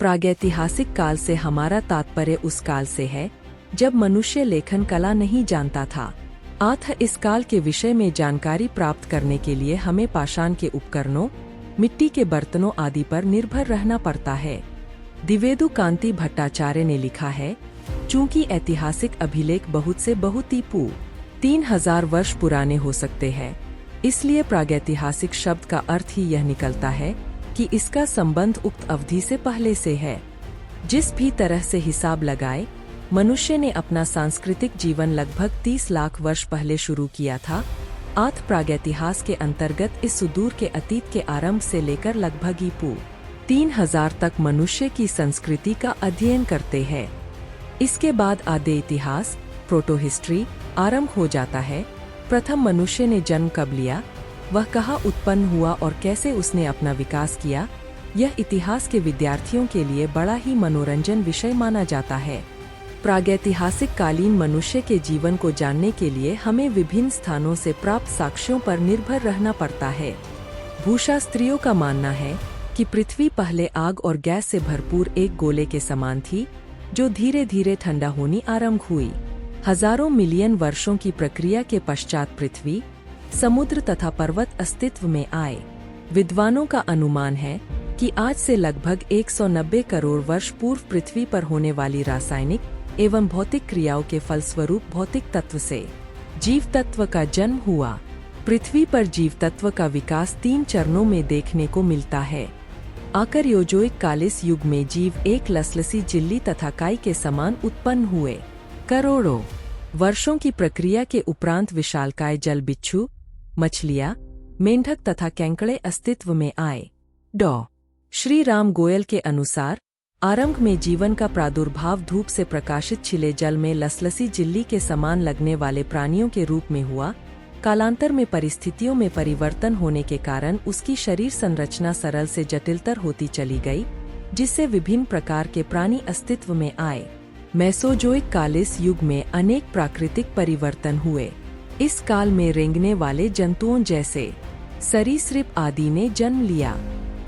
प्रागैतिहासिक काल से हमारा तात्पर्य उस काल से है जब मनुष्य लेखन कला नहीं जानता था। अतः इस काल के विषय में जानकारी प्राप्त करने के लिए हमें पाषाण के उपकरणों, मिट्टी के बर्तनों आदि पर निर्भर रहना पड़ता है। द्विवेदु कांति भट्टाचार्य ने लिखा है, चूंकि ऐतिहासिक अभिलेख बहुत से बहुत ही 3000 वर्ष पुराने हो सकते हैं, इसलिए प्रागैतिहासिक शब्द का अर्थ ही यह निकलता है कि इसका संबंध उक्त अवधि से पहले से है। जिस भी तरह से हिसाब लगाए, मनुष्य ने अपना सांस्कृतिक जीवन लगभग 30 लाख वर्ष पहले शुरू किया था। अतः प्रागैतिहास के अंतर्गत इस सुदूर के अतीत के आरंभ से लेकर लगभग ही 3000 तक मनुष्य की संस्कृति का अध्ययन करते हैं। इसके बाद आद्य इतिहास, प्रोटो हिस्ट्री आरंभ हो जाता है। प्रथम मनुष्य ने जन्म कब लिया, वह कहाँ उत्पन्न हुआ और कैसे उसने अपना विकास किया, यह इतिहास के विद्यार्थियों के लिए बड़ा ही मनोरंजन विषय माना जाता है। प्रागैतिहासिक कालीन मनुष्य के जीवन को जानने के लिए हमें विभिन्न स्थानों से प्राप्त साक्ष्यों पर निर्भर रहना पड़ता है। भूशास्त्रियों का मानना है कि पृथ्वी पहले आग और गैस से भरपूर एक गोले के समान थी, जो धीरे धीरे ठंडा होनी आरंभ हुई। हजारों मिलियन वर्षों की प्रक्रिया के पश्चात पृथ्वी, समुद्र तथा पर्वत अस्तित्व में आए। विद्वानों का अनुमान है कि आज से लगभग 190 करोड़ वर्ष पूर्व पृथ्वी पर होने वाली रासायनिक एवं भौतिक क्रियाओं के फलस्वरूप भौतिक तत्व से जीव तत्व का जन्म हुआ। पृथ्वी पर जीव तत्व का विकास 3 चरणों में देखने को मिलता है। आकरयोजोइक कालिस युग में जीव एक लसलसी झिल्ली तथा काई के समान उत्पन्न हुए। करोड़ों वर्षों की प्रक्रिया के उपरांत विशालकाय जल बिच्छू, मछलियां, मेंढक तथा केंकड़े अस्तित्व में आए। डॉ. श्री राम गोयल के अनुसार आरंभ में जीवन का प्रादुर्भाव धूप से प्रकाशित छिले जल में लसलसी झिल्ली के समान लगने वाले प्राणियों के रूप में हुआ। कालांतर में परिस्थितियों में परिवर्तन होने के कारण उसकी शरीर संरचना सरल से जटिलतर होती चली गई, जिससे विभिन्न प्रकार के प्राणी अस्तित्व में आए। मेसोजोइक कालिस युग में अनेक प्राकृतिक परिवर्तन हुए। इस काल में रेंगने वाले जंतुओं जैसे सरीसृप आदि ने जन्म लिया।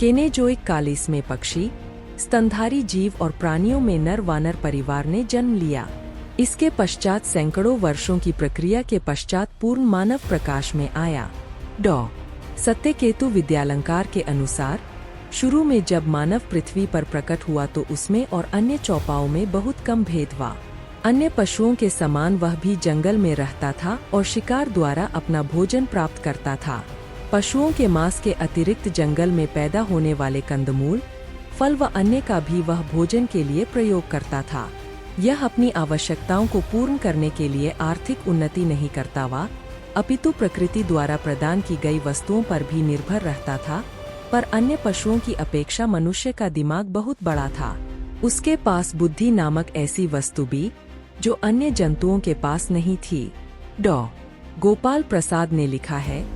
केनेजोइक कालिस में पक्षी, स्तनधारी जीव और प्राणियों में नर वानर परिवार ने जन्म लिया। इसके पश्चात सैकड़ों वर्षों की प्रक्रिया के पश्चात पूर्ण मानव प्रकाश में आया। डॉ. सत्यकेतु विद्यालंकार के अनुसार शुरू में जब मानव पृथ्वी पर प्रकट हुआ तो उसमें और अन्य चौपाओं में बहुत कम भेद हुआ। अन्य पशुओं के समान वह भी जंगल में रहता था और शिकार द्वारा अपना भोजन प्राप्त करता था। पशुओं के मांस के अतिरिक्त जंगल में पैदा होने वाले कंदमूल, फल व अन्य का भी वह भोजन के लिए प्रयोग करता था। यह अपनी आवश्यकताओं को पूर्ण करने के लिए आर्थिक उन्नति नहीं करता हुआ, अपितु प्रकृति द्वारा प्रदान की गई वस्तुओं पर भी निर्भर रहता था। पर अन्य पशुओं की अपेक्षा मनुष्य का दिमाग बहुत बड़ा था। उसके पास बुद्धि नामक ऐसी वस्तु भी जो अन्य जंतुओं के पास नहीं थी। डॉ. गोपाल प्रसाद ने लिखा है,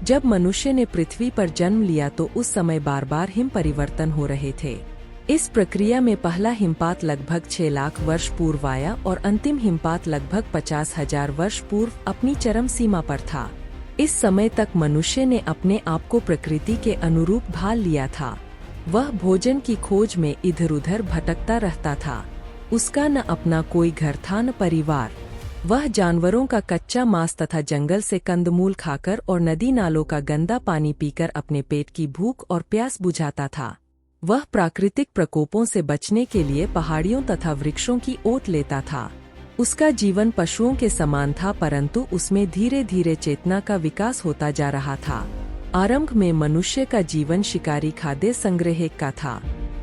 जब मनुष्य ने पृथ्वी पर जन्म लिया तो उस समय बार बार हिम परिवर्तन हो रहे थे। इस प्रक्रिया में पहला हिमपात लगभग 6 लाख वर्ष पूर्व आया और अंतिम हिमपात लगभग 50,000 वर्ष पूर्व अपनी चरम सीमा पर था। इस समय तक मनुष्य ने अपने आप को प्रकृति के अनुरूप ढाल लिया था। वह भोजन की खोज में इधर उधर भटकता रहता था। उसका न अपना कोई घर था न परिवार। वह जानवरों का कच्चा मांस तथा जंगल से कंदमूल खाकर और नदी नालों का गंदा पानी पीकर अपने पेट की भूख और प्यास बुझाता था। वह प्राकृतिक प्रकोपों से बचने के लिए पहाड़ियों तथा वृक्षों की ओट लेता था। उसका जीवन पशुओं के समान था, परंतु उसमें धीरे धीरे चेतना का विकास होता जा रहा था। आरंभ में मनुष्य का जीवन शिकारी खाद्य संग्रहक का था।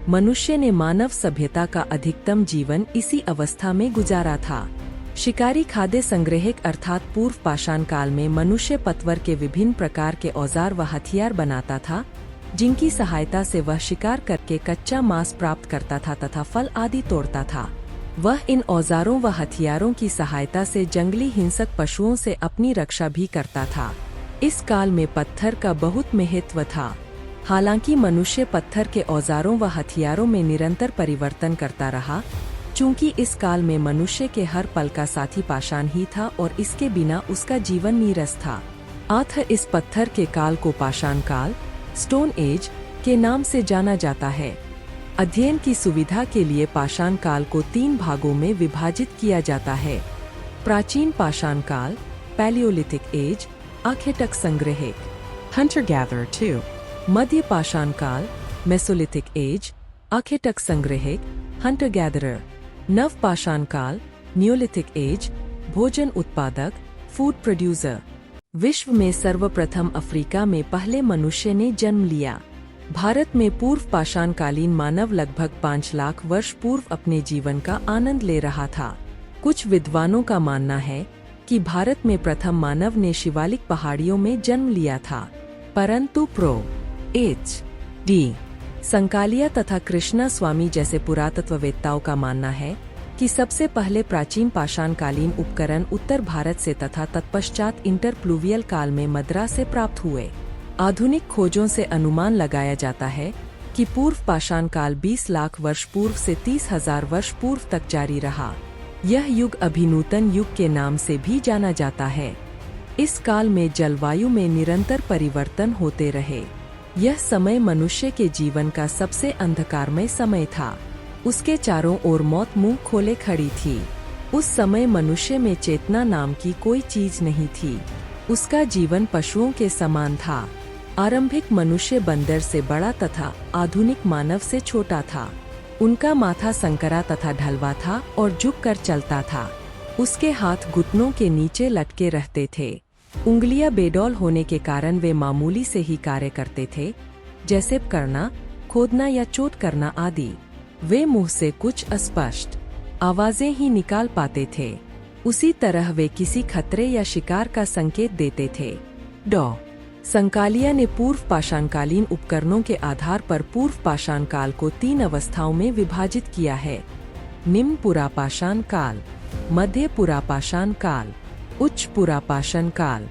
मनुष्य ने मानव सभ्यता का अधिकतम जीवन इसी अवस्था में गुजारा था। शिकारी खाद्य संग्रहक अर्थात पूर्व पाषाण काल में मनुष्य पतवर के विभिन्न प्रकार के औजार व हथियार बनाता था, जिनकी सहायता से वह शिकार करके कच्चा मांस प्राप्त करता था तथा फल आदि तोड़ता था। वह इन औजारों व हथियारों की सहायता से जंगली हिंसक पशुओं से अपनी रक्षा भी करता था। इस काल में पत्थर का बहुत महत्व था। हालांकि मनुष्य पत्थर के औजारों व हथियारों में निरंतर परिवर्तन करता रहा, चूंकि इस काल में मनुष्य के हर पल का साथी पाषाण ही था और इसके बिना उसका जीवन नीरस था। अतः इस पत्थर के काल को पाषाण काल, स्टोन एज के नाम से जाना जाता है। अध्ययन की सुविधा के लिए पाषाण काल को 3 भागों में विभाजित किया जाता है। प्राचीन पाषाण काल, पैलियोलिथिक एज, आर्किटेक्ट संग्रहिक, Hunter Gatherer 2. मध्य पाषाण काल, मेसोलिथिक एज, आर्किटेक्ट संग्रहिक, हंटर गैदरर, नव पाषाण काल, नियोलिथिक एज, भोजन उत्पादक, फूड प्रोड्यूसर। विश्व में सर्वप्रथम अफ्रीका में पहले मनुष्य ने जन्म लिया। भारत में पूर्व पाषाणकालीन मानव लगभग 5 लाख वर्ष पूर्व अपने जीवन का आनंद ले रहा था। कुछ विद्वानों का मानना है कि भारत में प्रथम मानव ने शिवालिक पहाड़ियों में जन्म लिया था, परंतु H.D. संकालिया तथा कृष्णा स्वामी जैसे पुरातत्ववेत्ताओं का मानना है कि सबसे पहले प्राचीन पाषाणकालीन उपकरण उत्तर भारत से तथा तत्पश्चात इंटरप्लूवियल काल में मद्रास से प्राप्त हुए। आधुनिक खोजों से अनुमान लगाया जाता है कि पूर्व पाषाण काल 20 लाख वर्ष पूर्व से 30,000 वर्ष पूर्व तक जारी रहा। यह युग अभिनूतन युग के नाम से भी जाना जाता है। इस काल में जलवायु में निरंतर परिवर्तन होते रहे। यह समय मनुष्य के जीवन का सबसे अंधकारमय समय था। उसके चारों ओर मौत मुंह खोले खड़ी थी। उस समय मनुष्य में चेतना नाम की कोई चीज नहीं थी। उसका जीवन पशुओं के समान था। आरंभिक मनुष्य बंदर से बड़ा तथा आधुनिक मानव से छोटा था। उनका माथा संकरा तथा ढलवा था और झुककर चलता था। उसके हाथ घुटनों के नीचे लटके रहते थे। उंगलियां बेडौल होने के कारण वे मामूली से ही कार्य करते थे, जैसे करना, खोदना या चोट करना आदि। वे मुंह से कुछ अस्पष्ट आवाजें ही निकाल पाते थे। उसी तरह वे किसी खतरे या शिकार का संकेत देते थे। डॉ. संकालिया ने पूर्व पाषाणकालीन उपकरणों के आधार पर पूर्व पाषाण काल को 3 अवस्थाओं में विभाजित किया है: निम्न पुरापाषाण काल, मध्य पुरापाषाण काल, उच्च पुरापाषाण काल।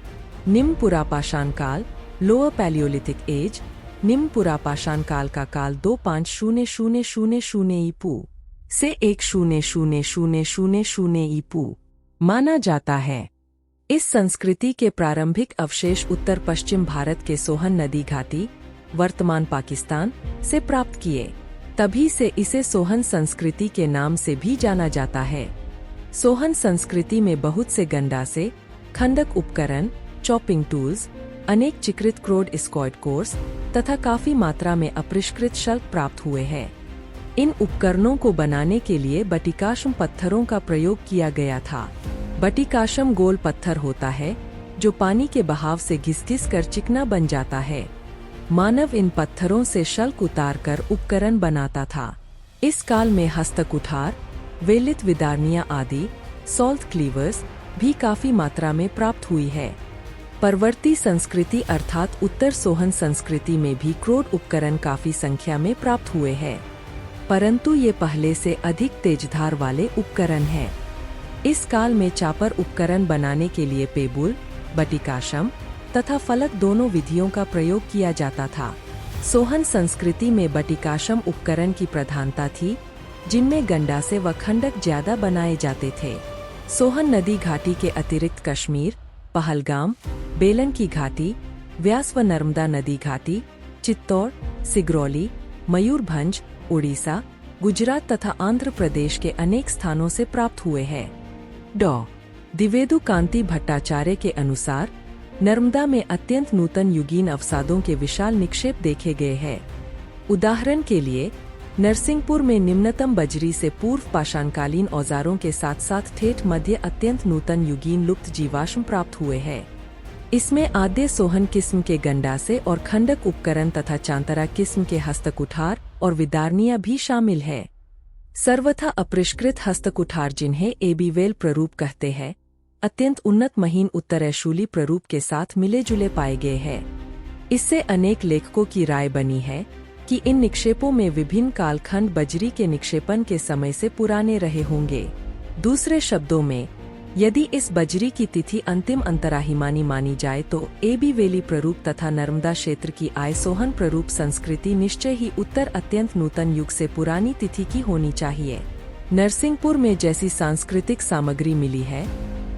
निम्न पुरापाषाण काल, लोअर पैलियोलिथिक एज। निम्न पुरापाषाण काल का काल 25,000 ईपू से 10,000 ईपू माना जाता है। इस संस्कृति के प्रारंभिक अवशेष उत्तर पश्चिम भारत के सोहन नदी घाटी, वर्तमान पाकिस्तान, से प्राप्त किए। तभी से इसे सोहन संस्कृति के नाम से भी जाना जाता है। सोहन संस्कृति में बहुत से गंडासे, खंडक उपकरण, चॉपिंग टूल्स, अनेक चित्रित क्रोड स्क्वाड कोर्स तथा काफी मात्रा में अपरिष्कृत शल्क प्राप्त हुए हैं। इन उपकरणों को बनाने के लिए बटिकाश्म पत्थरों का प्रयोग किया गया था। बटिकाश्म गोल पत्थर होता है जो पानी के बहाव से घिस-घिस कर चिकना बन जाता है। मानव इन पत्थरों से शल्क उतारकर उपकरण बनाता था। इस काल में हस्तकुठार, वेलित विदारनिया आदि, सॉल्ट क्लीवर्स भी काफी मात्रा में प्राप्त हुई है। परवर्ती संस्कृति अर्थात उत्तर सोहन संस्कृति में भी क्रोड उपकरण काफी संख्या में प्राप्त हुए हैं, परंतु ये पहले से अधिक तेजधार वाले उपकरण हैं। इस काल में चापर उपकरण बनाने के लिए पेबुल, बटिकाश्म तथा फलक दोनों विधियों का प्रयोग किया जाता था। सोहन संस्कृति में बटिकाश्म उपकरण की प्रधानता थी, जिनमें गंडासे व खंडक ज्यादा बनाए जाते थे। सोहन नदी घाटी के अतिरिक्त कश्मीर, पहलगाम, बेलन की घाटी, व्यास व नर्मदा नदी घाटी, चित्तौड़, सिगरौली, मयूरभंज, उड़ीसा, गुजरात तथा आंध्र प्रदेश के अनेक स्थानों से प्राप्त हुए हैं। डॉ. द्विवेदु कांति भट्टाचार्य के अनुसार नर्मदा में अत्यंत नूतन युगीन अवसादों के विशाल निक्षेप देखे गए हैं। उदाहरण के लिए नरसिंहपुर में निम्नतम बजरी से पूर्व पाषाणकालीन औजारों के साथ साथ ठेठ मध्य अत्यंत नूतन युगीन लुप्त जीवाश्म प्राप्त हुए हैं। इसमें आद्य सोहन किस्म के गंडासे और खंडक उपकरण तथा चांतरा किस्म के हस्तकुठार और विदारनिया भी शामिल है। सर्वथा अपरिष्कृत हस्तकुठार जिन्हें एबीवेल प्ररूप कहते हैं, अत्यंत उन्नत महीन उत्तरैशूली प्ररूप के साथ मिले जुले पाए गए हैं। इससे अनेक लेखकों की राय बनी है कि इन निक्षेपों में विभिन्न कालखंड बजरी के निक्षेपण के समय से पुराने रहे होंगे। दूसरे शब्दों में, यदि इस बजरी की तिथि अंतिम अंतराहिमानी मानी जाए तो एबीवेली प्ररूप तथा नर्मदा क्षेत्र की आय सोहन प्ररूप संस्कृति निश्चय ही उत्तर अत्यंत नूतन युग से पुरानी तिथि की होनी चाहिए। नरसिंहपुर में जैसी सांस्कृतिक सामग्री मिली है,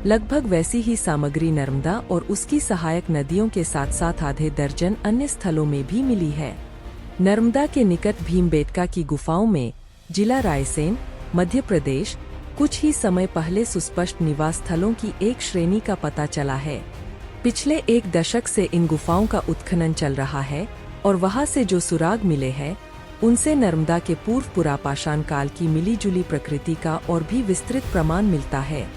लगभग वैसी ही सामग्री नर्मदा और उसकी सहायक नदियों के साथ साथ आधे दर्जन अन्य स्थलों में भी मिली है। नर्मदा के निकट भीमबेटका की गुफाओं में जिला रायसेन, मध्य प्रदेश कुछ ही समय पहले सुस्पष्ट निवास स्थलों की एक श्रेणी का पता चला है। पिछले 1 दशक से इन गुफाओं का उत्खनन चल रहा है और वहां से जो सुराग मिले हैं उनसे नर्मदा के पूर्व पुरापाषाण काल की मिलीजुली प्रकृति का और भी विस्तृत प्रमाण मिलता है।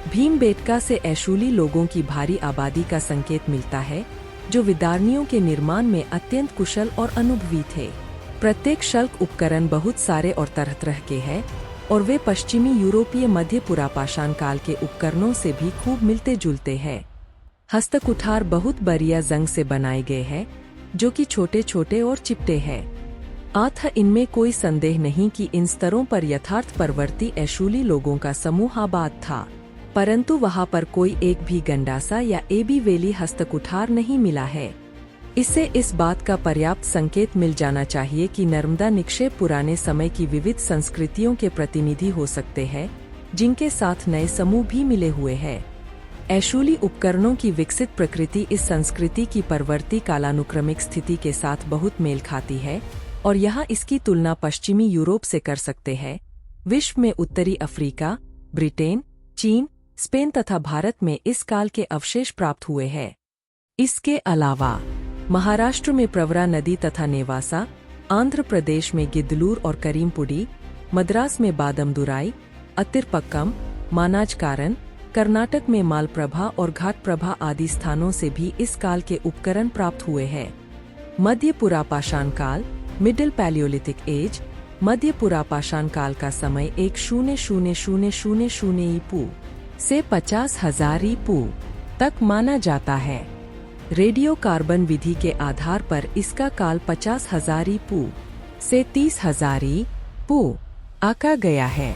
भीमबेटका से ऐशूली लोगों की भारी आबादी का संकेत मिलता है, जो विदारनियों के निर्माण में अत्यंत कुशल और अनुभवी थे। प्रत्येक शल्क उपकरण बहुत सारे और तरह तरह के हैं और वे पश्चिमी यूरोपीय मध्य पुरापाषाण काल के उपकरणों से भी खूब मिलते जुलते हैं। हस्तकुठार बहुत बढ़िया जंग से बनाए गए हैं, जो कि छोटे छोटे और चिपटे हैं। अतः इनमें कोई संदेह नहीं कि इन स्तरों पर यथार्थ परवर्ती ऐशूली लोगों का समूह आबाद था, परंतु वहां पर कोई एक भी गंडासा या एबी वेली हस्तकुठार नहीं मिला है। इससे इस बात का पर्याप्त संकेत मिल जाना चाहिए कि नर्मदा निक्षेप पुराने समय की विविध संस्कृतियों के प्रतिनिधि हो सकते हैं, जिनके साथ नए समूह भी मिले हुए हैं। ऐशूली उपकरणों की विकसित प्रकृति इस संस्कृति की परवर्ती कालानुक्रमिक स्थिति के साथ बहुत मेल खाती है और यहाँ इसकी तुलना पश्चिमी यूरोप से कर सकते हैं। विश्व में उत्तरी अफ्रीका, ब्रिटेन, चीन, स्पेन तथा भारत में इस काल के अवशेष प्राप्त हुए हैं। इसके अलावा महाराष्ट्र में प्रवरा नदी तथा नेवासा, आंध्र प्रदेश में गिद्दलूर और करीमपुडी, मद्रास में बादमदुराई, अतिरपक्कम, मानाजकारन, कर्नाटक में मालप्रभा और घाटप्रभा आदि स्थानों से भी इस काल के उपकरण प्राप्त हुए हैं। मध्य पुरापाषाण काल, मिडिल पैलियोलिथिक एज, मध्य पुरापाषाण काल का समय 10,000 ईपू से 50,000 ईपू तक माना जाता है। रेडियो कार्बन विधि के आधार पर इसका काल 50,000 ईपू से 30,000 ईपू आका गया है।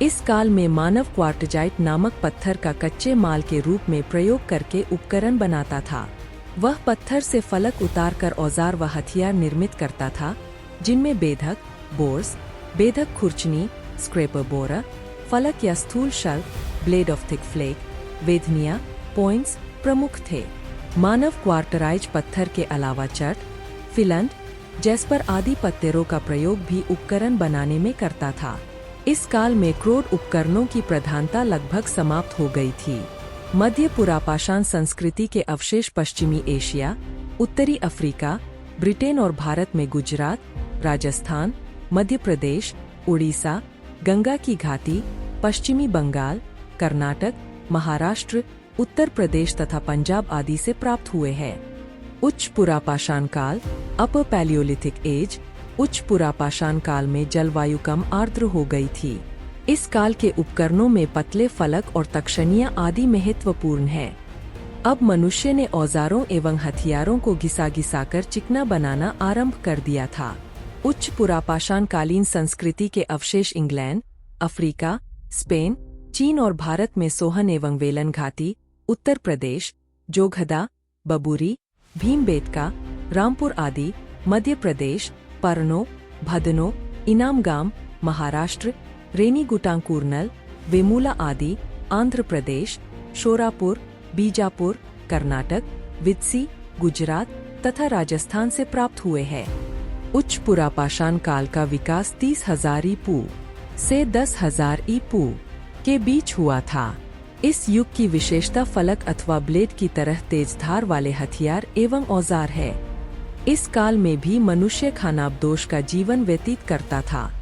इस काल में मानव क्वार्टजाइट नामक पत्थर का कच्चे माल के रूप में प्रयोग करके उपकरण बनाता था। वह पत्थर से फलक उतारकर औजार व हथियार निर्मित करता था, जिनमें बेधक, बोर्स, बेधक खुरचनी, स्क्रैपर बोरा, फलक या स्थूल शल्क, ब्लेड ऑफ थिक फ्लेक, वेधनिया, पॉइंट्स प्रमुख थे। मानव क्वार्टराइज पत्थर के अलावा चट, फिलंट, जैस्पर आदि पत्थरों का प्रयोग भी उपकरण बनाने में करता था। इस काल में क्रोड उपकरणों की प्रधानता लगभग समाप्त हो गई थी। मध्य पुरापाषाण संस्कृति के अवशेष पश्चिमी एशिया, उत्तरी अफ्रीका, ब्रिटेन और भारत में गुजरात, राजस्थान, मध्य प्रदेश, उड़ीसा, गंगा की घाटी, पश्चिमी बंगाल, कर्नाटक, महाराष्ट्र, उत्तर प्रदेश तथा पंजाब आदि से प्राप्त हुए हैं। उच्च पुरापाषाण काल, अपर पैलियोलिथिक एज, उच्च पुरापाषाण काल में जलवायु कम आर्द्र हो गई थी। इस काल के उपकरणों में पतले फलक और तक्षणियाँ आदि महत्वपूर्ण हैं। अब मनुष्य ने औजारों एवं हथियारों को घिसा घिसाकर चिकना बनाना आरंभ कर दिया था। उच्च पुरापाषाण कालीन संस्कृति के अवशेष इंग्लैंड, अफ्रीका, स्पेन, चीन और भारत में सोहन एवं वेलन घाटी, उत्तर प्रदेश, जोगहदा, बबूरी, भीमबेटका, रामपुर आदि, मध्य प्रदेश, परनो, भदनो, इनामगाम, महाराष्ट्र, रेनीगुटांकुरनल, वेमुला आदि, आंध्र प्रदेश, शोरापुर, बीजापुर, कर्नाटक, वित्सी, गुजरात तथा राजस्थान से प्राप्त हुए हैं। उच्च पुरापाषाण काल का विकास 30,000 ईपू से 10,000 ईपू के बीच हुआ था। इस युग की विशेषता फलक अथवा ब्लेड की तरह तेज धार वाले हथियार एवं औजार है। इस काल में भी मनुष्य खानाबदोश का जीवन व्यतीत करता था।